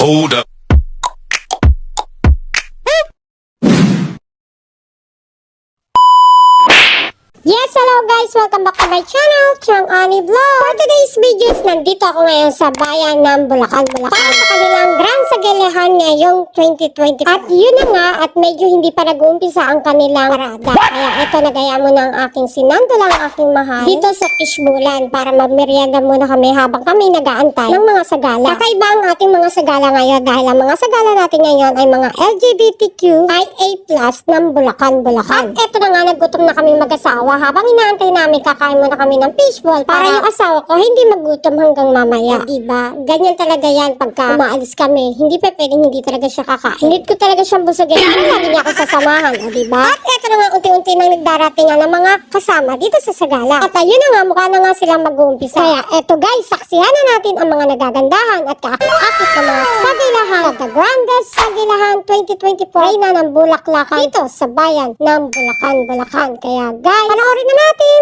Hold up. Yes, hello guys! Welcome back to my channel, Chang Ani Vlog. For today's videos, nandito ako ngayon sa bayan ng Bulacan, para sa kanilang Grand Sagalehan ngayong 2020. At yun na nga, at medyo hindi pa nag-uumpisa ang kanilang parada. Kaya ito, nagaya mo ng aking sinandolang aking mahal dito sa Fishbulan para magmerienda muna kami habang kami nag-aantay ng mga sagala. Kakaiba ang ating mga sagala ngayon dahil ang mga sagala natin ngayon ay mga LGBTQIA+ ng Bulacan. At ito na nga, nagutom na kami mag-asawa. Habang inaantay namin, kakain muna kami ng fishball para yung asawa ko hindi magutom hanggang mamaya. Diba? Ganyan talaga yan pagka umaalis kami. Hindi pa pwedeng hindi talaga siya kakain. Hindi ko talaga siyang busugin. Lagi niya ako sasamahan. Diba? At eto na nga, unti-unti nang nagdarating ng mga kasama dito sa Sagala. At ayun na nga, mukha na nga silang mag-uumpisa. Kaya eto guys, saksihan na natin ang mga nagagandahan at kaakit ng mga sagilahan sa The Grandest Sagilahan 2024 ay na ng Bulaklakan dito sa bayan ng Bulacan. Kaya guys, panoorin na natin!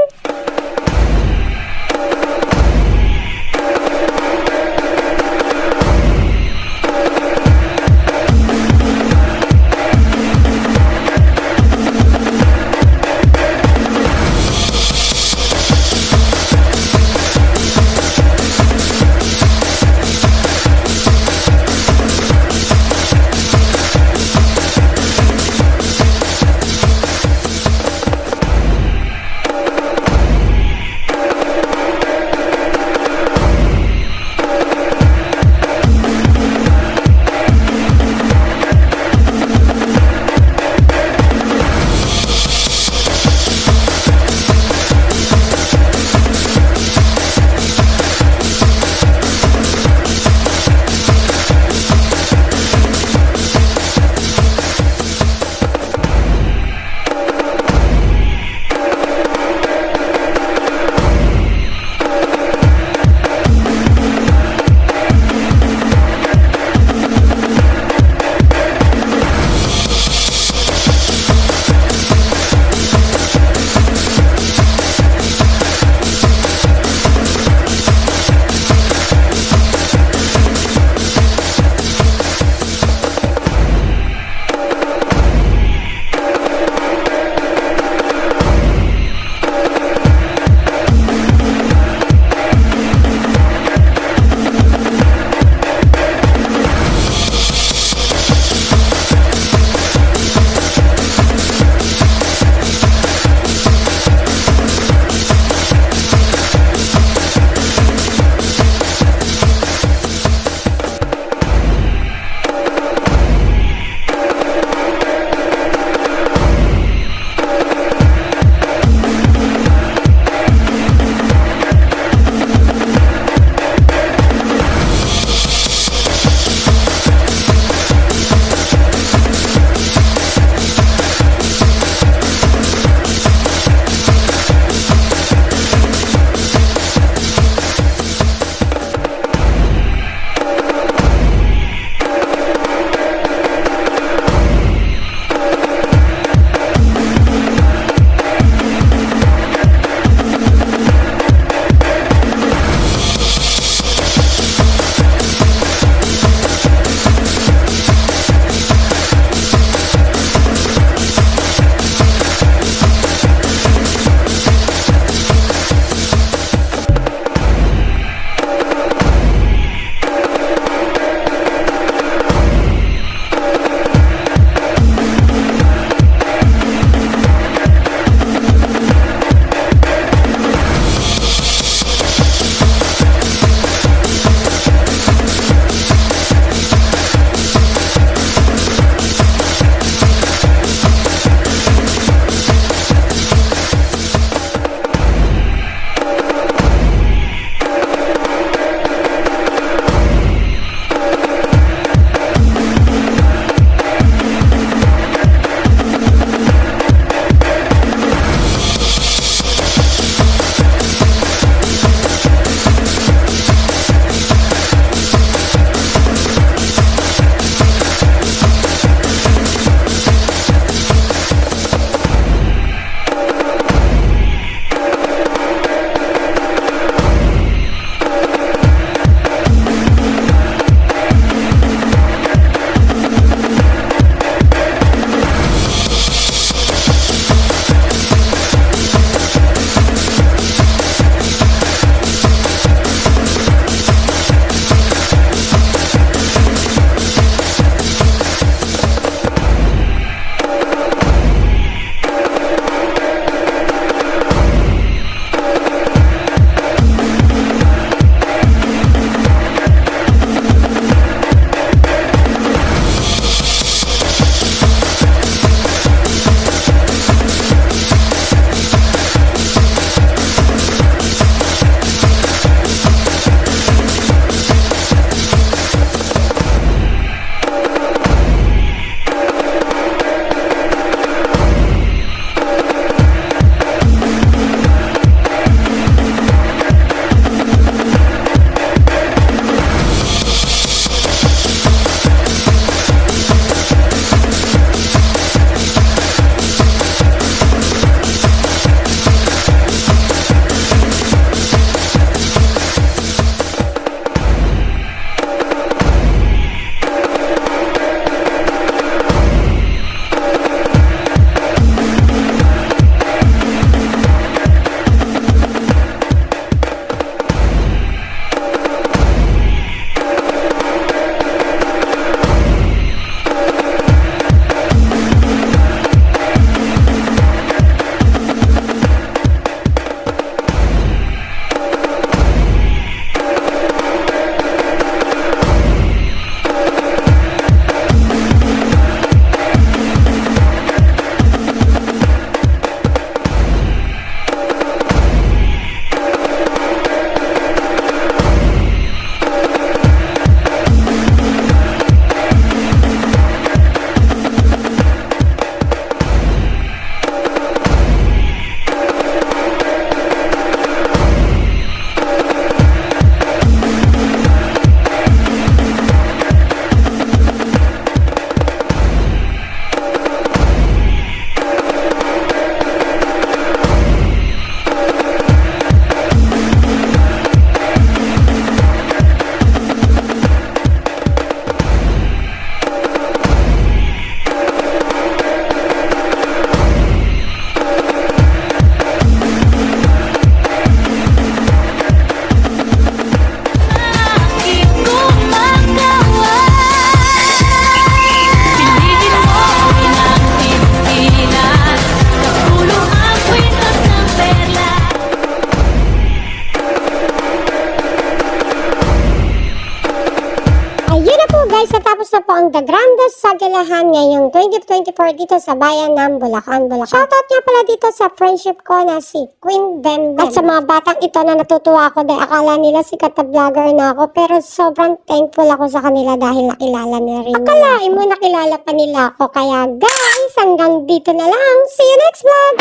guys, natapos na po ang The Grandes Sagalahan ngayong 2024 dito sa bayan ng Bulacan, Bulacan. Shoutout nga pala dito sa friendship ko na si Queen Bembem. At sa mga batang ito na natutuwa ako dahil akala nila sikat na vlogger na ako, pero sobrang thankful ako sa kanila dahil nakilala nila rin. Akalain mo nakilala pa nila ako, kaya guys, hanggang dito na lang. See you next vlog!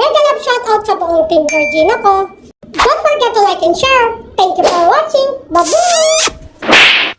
Mega love shoutout sa buong Team Georgina ko. Don't forget to like and share. Thank you for watching. Bye-bye!